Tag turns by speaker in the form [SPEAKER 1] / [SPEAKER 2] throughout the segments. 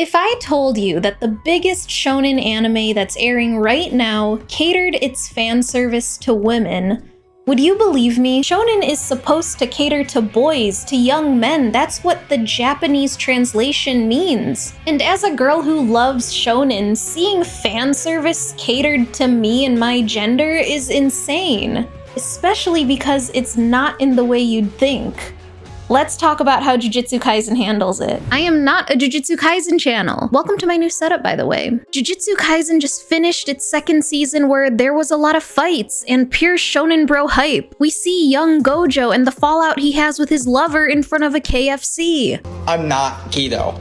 [SPEAKER 1] If I told you that the biggest shonen anime that's airing right now catered its fan service to women, would you believe me? Shonen is supposed to cater to boys, to young men. That's what the Japanese translation means. And as a girl who loves shonen, seeing fan service catered to me and my gender is insane. Especially because it's not in the way you'd think. Let's talk about how Jujutsu Kaisen handles it. I am not a Jujutsu Kaisen channel. Welcome to my new setup, by the way. Jujutsu Kaisen just finished its second season where there was a lot of fights and pure shonen bro hype. We see young Gojo and the fallout he has with his lover in front of a KFC.
[SPEAKER 2] I'm not Kido.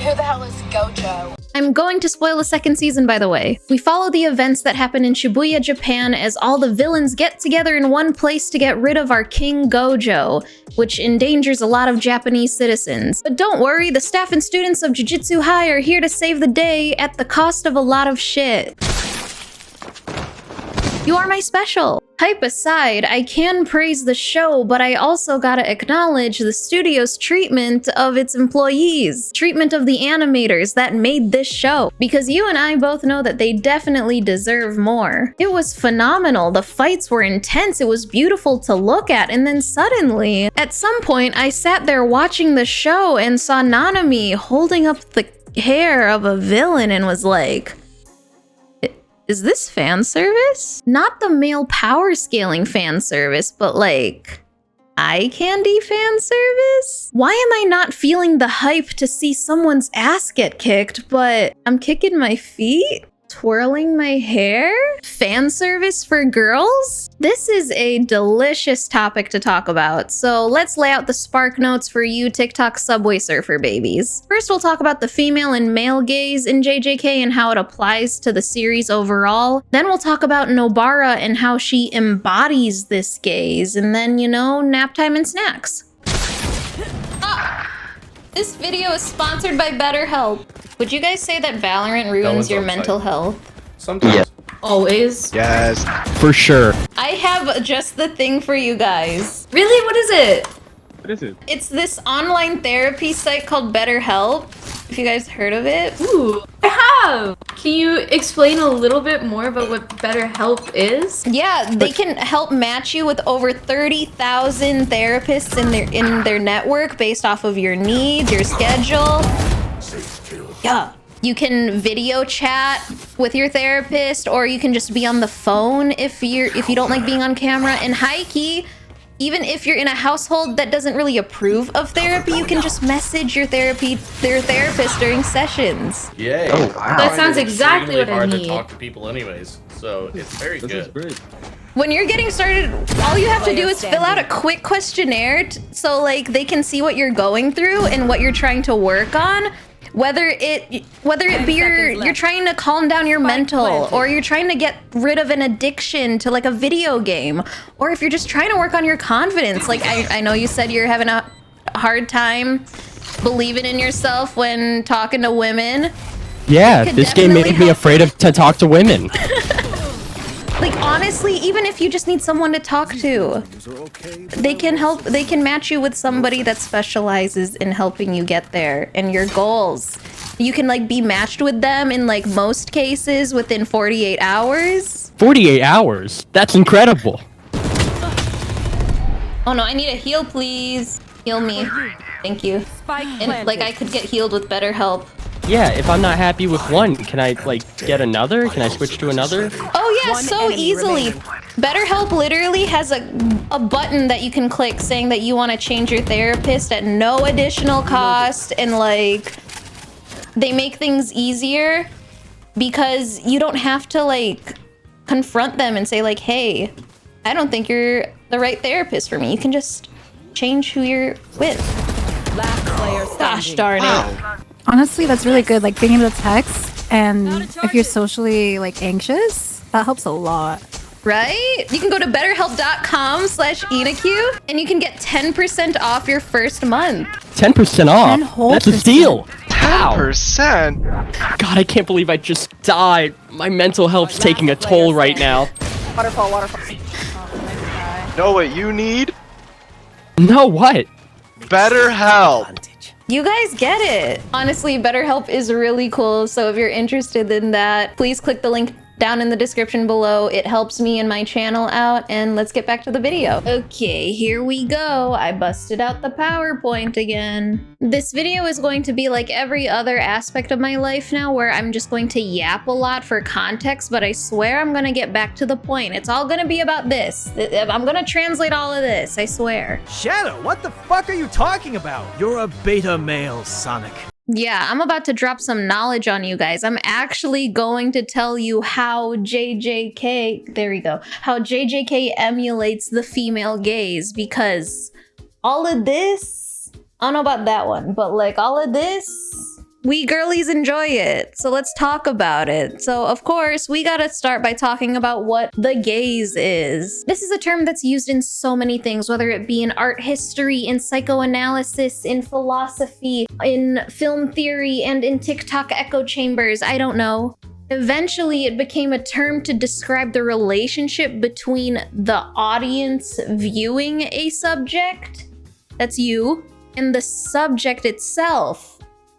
[SPEAKER 3] Who the hell is Gojo?
[SPEAKER 1] I'm going to spoil the second season, by the way. We follow the events that happen in Shibuya, Japan, as all the villains get together in one place to get rid of our King Gojo, which endangers a lot of Japanese citizens. But don't worry, the staff and students of Jujutsu High are here to save the day at the cost of a lot of shit. You are my special. Hype aside, I can praise the show, but I also gotta acknowledge the studio's treatment of its employees. Treatment of the animators that made this show. Because you and I both know that they definitely deserve more. It was phenomenal. The fights were intense. It was beautiful to look at. And then suddenly, at some point, I sat there watching the show and saw Nanami holding up the hair of a villain and was like, is this fan service? Not the male power scaling fan service, but like eye candy fan service? Why am I not feeling the hype to see someone's ass get kicked, but I'm kicking my feet? Twirling my hair? Fan service for girls? This is a delicious topic to talk about, so let's lay out the spark notes for you TikTok subway surfer babies. First, we'll talk about the female and male gaze in JJK and how it applies to the series overall. Then we'll talk about Nobara and how she embodies this gaze, and then, you know, nap time and snacks. This video is sponsored by BetterHelp. Would you guys say that Valorant ruins your mental health?
[SPEAKER 4] Sometimes.
[SPEAKER 5] Yeah.
[SPEAKER 1] Always?
[SPEAKER 5] Yes, for sure.
[SPEAKER 1] I have just the thing for you guys.
[SPEAKER 6] Really? What is it?
[SPEAKER 4] What is it?
[SPEAKER 1] It's this online therapy site called BetterHelp. If you guys heard of it.
[SPEAKER 6] Ooh, I have! Can you explain a little bit more about what BetterHelp is?
[SPEAKER 1] Yeah, they can help match you with over 30,000 therapists in their network based off of your needs, your schedule. Yeah. You can video chat with your therapist, or you can just be on the phone if you don't like being on camera. And high-key, even if you're in a household that doesn't really approve of therapy, you can just message their therapist during sessions.
[SPEAKER 4] Yay.
[SPEAKER 5] Oh, wow.
[SPEAKER 6] That sounds exactly what I
[SPEAKER 4] hard
[SPEAKER 6] need.
[SPEAKER 4] to talk to people anyways, so it's very good.
[SPEAKER 5] Great.
[SPEAKER 1] When you're getting started, all you have to do is fill out a quick questionnaire so like they can see what you're going through and what you're trying to work on. Whether it be you're trying to calm down your mental, or you're trying to get rid of an addiction to like a video game, or if you're just trying to work on your confidence. Like I know you said you're having a hard time believing in yourself when talking to women.
[SPEAKER 5] Yeah, this game made me afraid to talk to women.
[SPEAKER 1] Like honestly, even if you just need someone to talk to, they can help. They can match you with somebody that specializes in helping you get there and your goals. You can like be matched with them in like most cases within 48 hours.
[SPEAKER 5] 48 hours? That's incredible.
[SPEAKER 1] Oh no, I need a heal, please. Heal me. Thank you. And like I could get healed with BetterHelp.
[SPEAKER 5] Yeah, if I'm not happy with one, can I like get another? Can I switch to another?
[SPEAKER 1] Oh yeah, so easily. BetterHelp literally has a button that you can click saying that you want to change your therapist at no additional cost, and like they make things easier because you don't have to like confront them and say like, hey, I don't think you're the right therapist for me. You can just change who you're with. Gosh darn it.
[SPEAKER 7] Honestly, that's really good. Like being able to text, and if you're socially like anxious, that helps a lot.
[SPEAKER 1] Right? You can go to betterhelp.com/inakyu and you can get 10% off your first month.
[SPEAKER 5] 10% off? That's a steal.
[SPEAKER 8] 10%?
[SPEAKER 5] God, I can't believe I just died. My mental health's taking a toll right now.
[SPEAKER 3] Waterfall.
[SPEAKER 8] Know what you need?
[SPEAKER 5] No, what?
[SPEAKER 8] BetterHelp.
[SPEAKER 1] You guys get it. Honestly, BetterHelp is really cool. So if you're interested in that, please click the link down in the description below. It helps me and my channel out, and let's get back to the video. Okay, here we go. I busted out the PowerPoint again. This video is going to be like every other aspect of my life now, where I'm just going to yap a lot for context, but I swear I'm gonna get back to the point. It's all gonna be about this. I'm gonna translate all of this, I swear.
[SPEAKER 2] Shadow, what the fuck are you talking about? You're a beta male, Sonic.
[SPEAKER 1] Yeah, I'm about to drop some knowledge on you guys. I'm actually going to tell you how JJK, there we go, how JJK emulates the female gaze, because all of this, I don't know about that one, but like all of this, we girlies enjoy it. So let's talk about it. So of course, we gotta start by talking about what the gaze is. This is a term that's used in so many things, whether it be in art history, in psychoanalysis, in philosophy, in film theory, and in TikTok echo chambers, I don't know. Eventually, it became a term to describe the relationship between the audience viewing a subject, that's you, and the subject itself.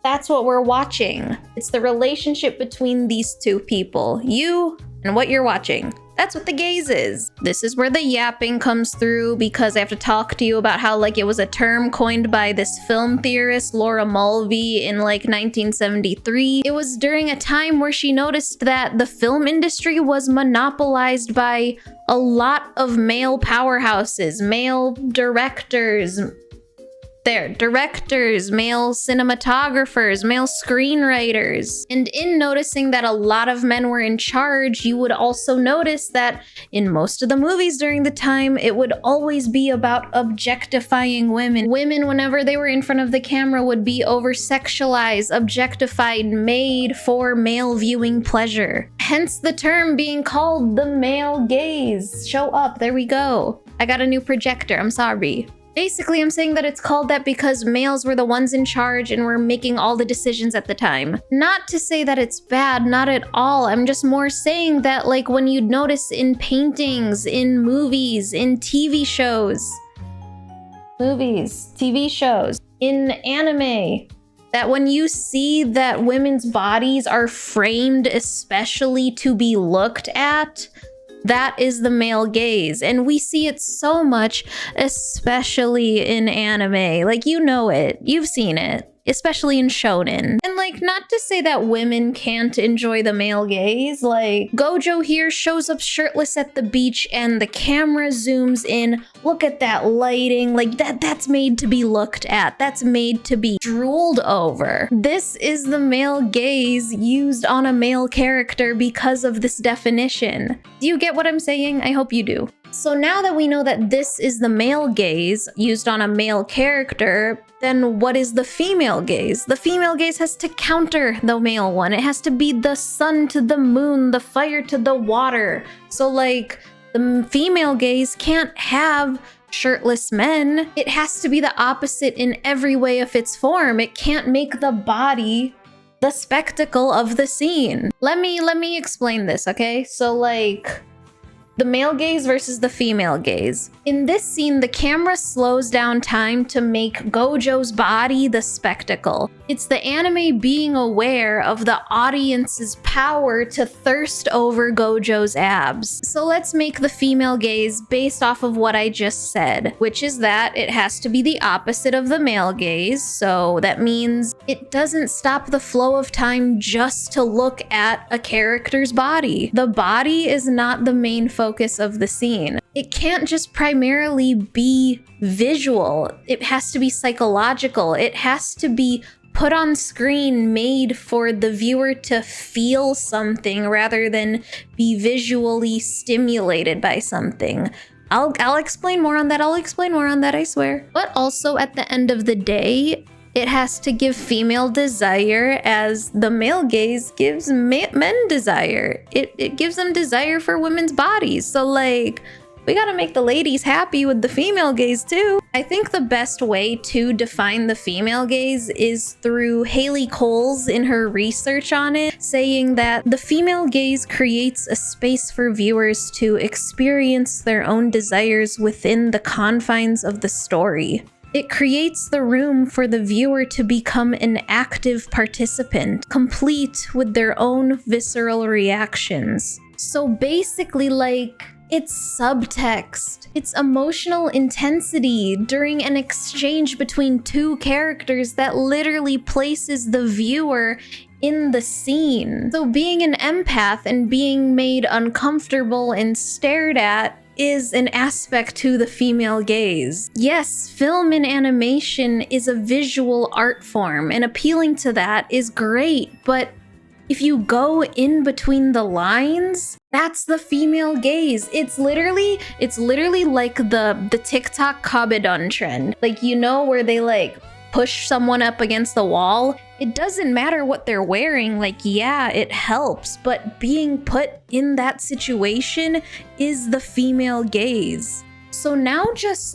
[SPEAKER 1] That's what we're watching. It's the relationship between these two people, you and what you're watching. That's what the gaze is. This is where the yapping comes through, because I have to talk to you about how like it was a term coined by this film theorist, Laura Mulvey, in like 1973. It was during a time where she noticed that the film industry was monopolized by a lot of male powerhouses, male directors, male cinematographers, male screenwriters. And in noticing that a lot of men were in charge, you would also notice that in most of the movies during the time, it would always be about objectifying women. Women, whenever they were in front of the camera, would be over-sexualized, objectified, made for male viewing pleasure. Hence the term being called the male gaze. Show up, there we go. I got a new projector, I'm sorry. Basically, I'm saying that it's called that because males were the ones in charge and were making all the decisions at the time. Not to say that it's bad, not at all. I'm just more saying that like when you'd notice in paintings, in movies, in TV shows, in anime, that when you see that women's bodies are framed especially to be looked at, that is the male gaze. And we see it so much, especially in anime. Like, you know it. You've seen it. Especially in shonen. And like, not to say that women can't enjoy the male gaze. Like, Gojo here shows up shirtless at the beach and the camera zooms in. Look at that lighting. Like, that's made to be looked at. That's made to be drooled over. This is the male gaze used on a male character because of this definition. Do you get what I'm saying? I hope you do. So now that we know that this is the male gaze used on a male character, then what is the female gaze? The female gaze has to counter the male one. It has to be the sun to the moon, the fire to the water. So like, the female gaze can't have shirtless men. It has to be the opposite in every way of its form. It can't make the body the spectacle of the scene. Let me explain this, okay? So like, the male gaze versus the female gaze. In this scene, the camera slows down time to make Gojo's body the spectacle. It's the anime being aware of the audience's power to thirst over Gojo's abs. So let's make the female gaze based off of what I just said, which is that it has to be the opposite of the male gaze. So that means it doesn't stop the flow of time just to look at a character's body. The body is not the main focus of the scene. It can't just primarily be visual. It has to be psychological. It has to be put on screen, made for the viewer to feel something rather than be visually stimulated by something. I'll explain more on that. I swear. But also at the end of the day, it has to give female desire as the male gaze gives men desire. It gives them desire for women's bodies. So like, we gotta make the ladies happy with the female gaze too. I think the best way to define the female gaze is through Haley Coles in her research on it, saying that the female gaze creates a space for viewers to experience their own desires within the confines of the story. It creates the room for the viewer to become an active participant, complete with their own visceral reactions. So basically, like, it's subtext. It's emotional intensity during an exchange between two characters that literally places the viewer in the scene. So being an empath and being made uncomfortable and stared at is an aspect to the female gaze. Yes, film and animation is a visual art form, and appealing to that is great, but if you go in between the lines, that's the female gaze. It's literally like the TikTok kabedon trend. Like, you know, where they like push someone up against the wall. It doesn't matter what they're wearing, like, yeah, it helps, but being put in that situation is the female gaze. So now just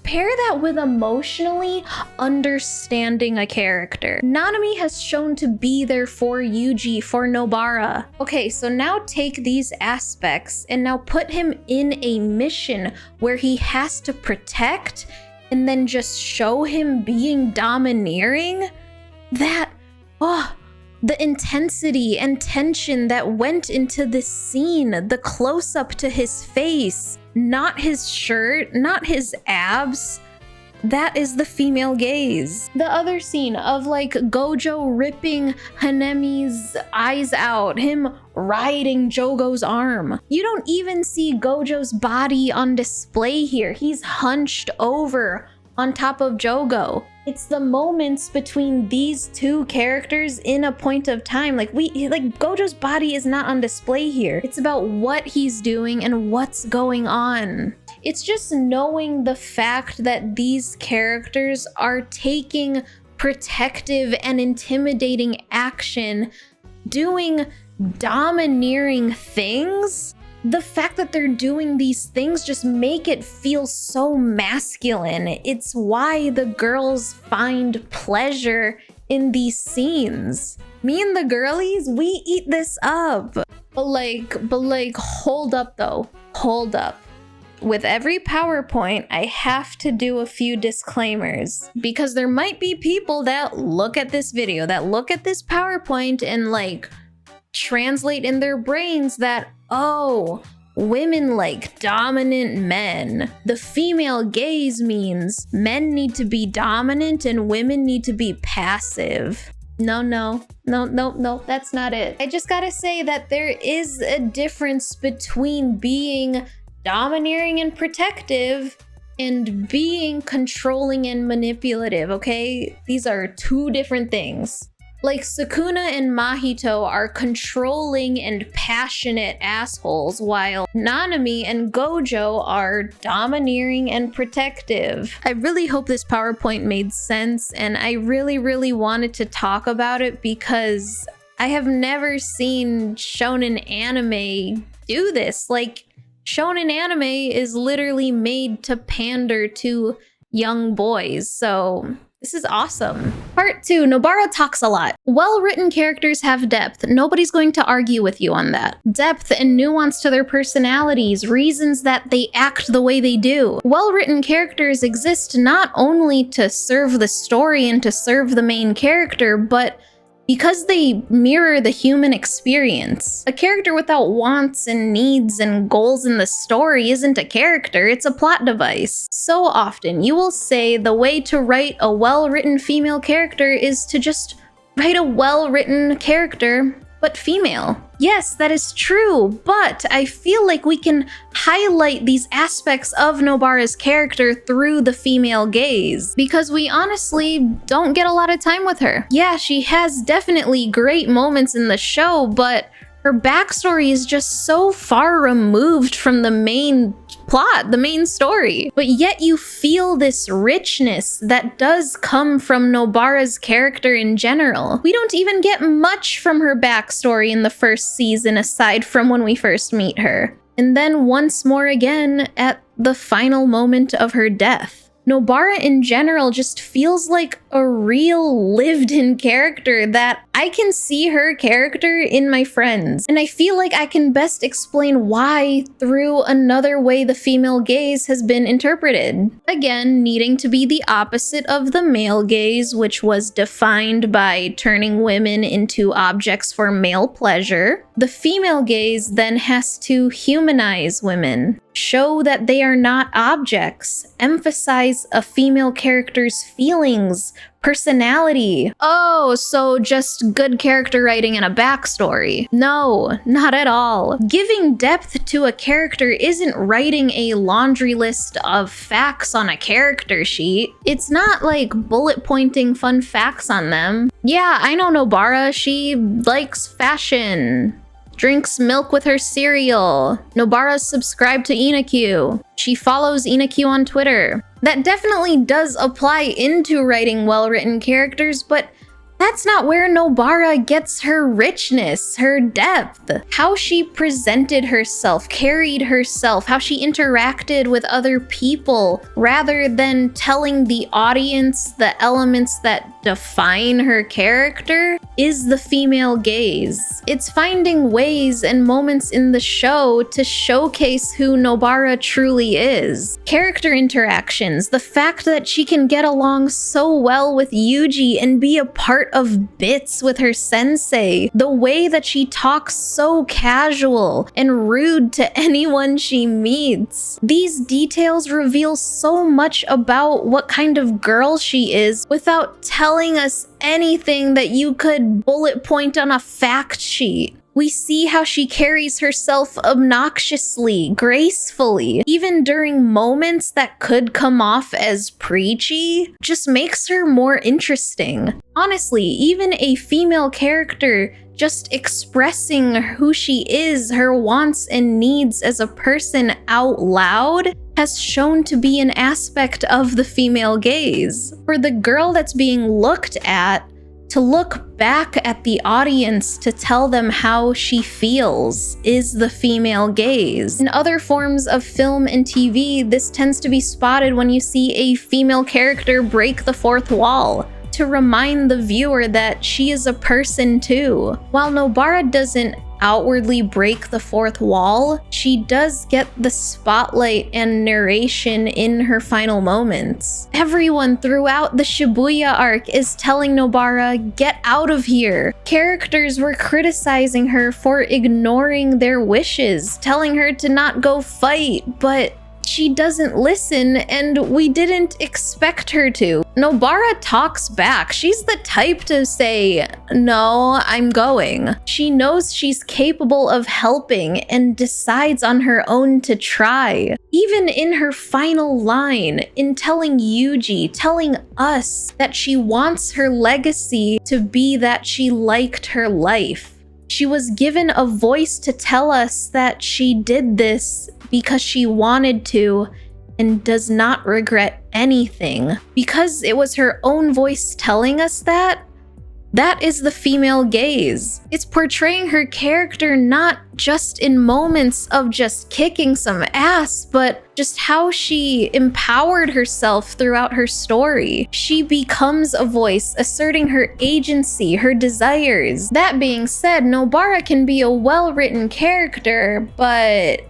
[SPEAKER 1] pair that with emotionally understanding a character. Nanami has shown to be there for Yuji, for Nobara. Okay, so now take these aspects and now put him in a mission where he has to protect and then just show him being domineering. That, the intensity and tension that went into this scene, the close-up to his face, not his shirt, not his abs. That is the female gaze. The other scene of like Gojo ripping Hanemi's eyes out, him riding Jogo's arm. You don't even see Gojo's body on display here. He's hunched over on top of Jogo. It's the moments between these two characters in a point of time. Like Gojo's body is not on display here. It's about what he's doing and what's going on. It's just knowing the fact that these characters are taking protective and intimidating action, doing domineering things. The fact that they're doing these things just make it feel so masculine. It's why the girls find pleasure in these scenes. Me and the girlies, we eat this up. But like, hold up though. Hold up. With every PowerPoint, I have to do a few disclaimers because there might be people that look at this video, that look at this PowerPoint and like translate in their brains that, oh, women like dominant men. The female gaze means men need to be dominant and women need to be passive. No, that's not it. I just gotta say that there is a difference between being domineering and protective and being controlling and manipulative, okay? These are two different things. Like, Sukuna and Mahito are controlling and passionate assholes, while Nanami and Gojo are domineering and protective. I really hope this PowerPoint made sense, and I really wanted to talk about it because I have never seen shonen anime do this. Like, shonen anime is literally made to pander to young boys, so this is awesome. Part 2, Nobara talks a lot. Well-written characters have depth. Nobody's going to argue with you on that. Depth and nuance to their personalities, reasons that they act the way they do. Well-written characters exist not only to serve the story and to serve the main character, but because they mirror the human experience. A character without wants and needs and goals in the story isn't a character, it's a plot device. So often, you will say the way to write a well-written female character is to just write a well-written character, but female. Yes, that is true, but I feel like we can highlight these aspects of Nobara's character through the female gaze, because we honestly don't get a lot of time with her. Yeah, she has definitely great moments in the show, but her backstory is just so far removed from the main plot, the main story. But yet you feel this richness that does come from Nobara's character in general. We don't even get much from her backstory in the first season aside from when we first meet her. And then once more again at the final moment of her death. Nobara in general just feels like a real lived-in character that I can see her character in my friends. And I feel like I can best explain why through another way the female gaze has been interpreted. Again, needing to be the opposite of the male gaze, which was defined by turning women into objects for male pleasure. The female gaze then has to humanize women, show that they are not objects, emphasize a female character's feelings, personality. Oh, so just good character writing and a backstory. No, not at all. Giving depth to a character isn't writing a laundry list of facts on a character sheet. It's not like bullet pointing fun facts on them. Yeah, I know Nobara, she likes fashion. Drinks milk with her cereal. Nobara's subscribed to Inakyu. She follows Inakyu on Twitter. That definitely does apply into writing well-written characters, but that's not where Nobara gets her richness, her depth. How she presented herself, carried herself, how she interacted with other people, rather than telling the audience the elements that define her character, is the female gaze. It's finding ways and moments in the show to showcase who Nobara truly is. Character interactions, the fact that she can get along so well with Yuji and be a part of bits with her sensei, the way that she talks so casual and rude to anyone she meets. These details reveal so much about what kind of girl she is without telling us anything that you could bullet point on a fact sheet. We see how she carries herself obnoxiously, gracefully, even during moments that could come off as preachy, just makes her more interesting. Honestly, even a female character just expressing who she is, her wants and needs as a person out loud, has shown to be an aspect of the female gaze. For the girl that's being looked at, to look back at the audience to tell them how she feels is the female gaze. In other forms of film and TV, this tends to be spotted when you see a female character break the fourth wall, to remind the viewer that she is a person too. While Nobara doesn't outwardly break the fourth wall, she does get the spotlight and narration in her final moments. Everyone throughout the Shibuya arc is telling Nobara, get out of here. Characters were criticizing her for ignoring their wishes, telling her to not go fight, but she doesn't listen, and we didn't expect her to. Nobara talks back. She's the type to say, no, I'm going. She knows she's capable of helping and decides on her own to try. Even in her final line, in telling Yuji, telling us that she wants her legacy to be that she liked her life. She was given a voice to tell us that she did this because she wanted to and does not regret anything. Because it was her own voice telling us that, that is the female gaze. It's portraying her character not just in moments of just kicking some ass, but just how she empowered herself throughout her story. She becomes a voice, asserting her agency, her desires. That being said, Nobara can be a well-written character, but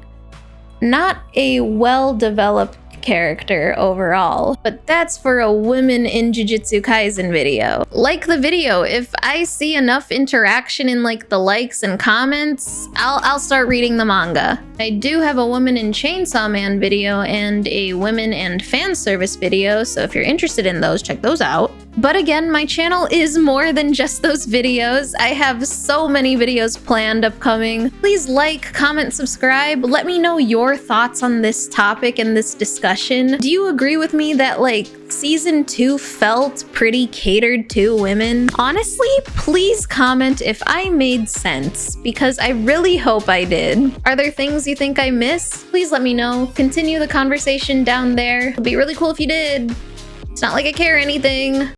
[SPEAKER 1] not a well-developed character overall. But that's for a women in Jujutsu Kaisen video. Like the video. If I see enough interaction in like the likes and comments, I'll start reading the manga. I do have a woman in Chainsaw Man video and a women and fan service video, so if you're interested in those, check those out. But again, my channel is more than just those videos. I have so many videos planned upcoming. Please like, comment, subscribe. Let me know your thoughts on this topic and this discussion. Do you agree with me that like season 2 felt pretty catered to women? Honestly, please comment if I made sense, because I really hope I did. Are there things you think I missed? Please let me know. Continue the conversation down there. It'd be really cool if you did. It's not like I care anything.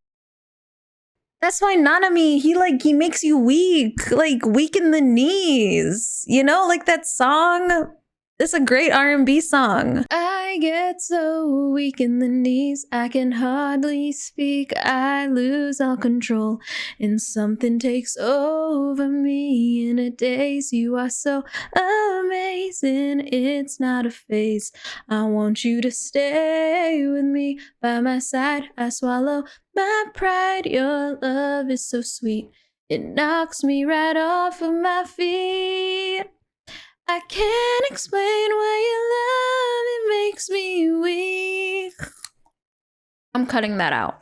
[SPEAKER 1] That's why nanami, he makes you weak, like weak in the knees, you know, like that song. This is a great R&B song. I get so weak in the knees, I can hardly speak. I lose all control, and something takes over me in a daze. You are so amazing, it's not a phase. I want you to stay with me by my side. I swallow my pride. Your love is so sweet, it knocks me right off of my feet. I can't explain why your love, it makes me weak. I'm cutting that out.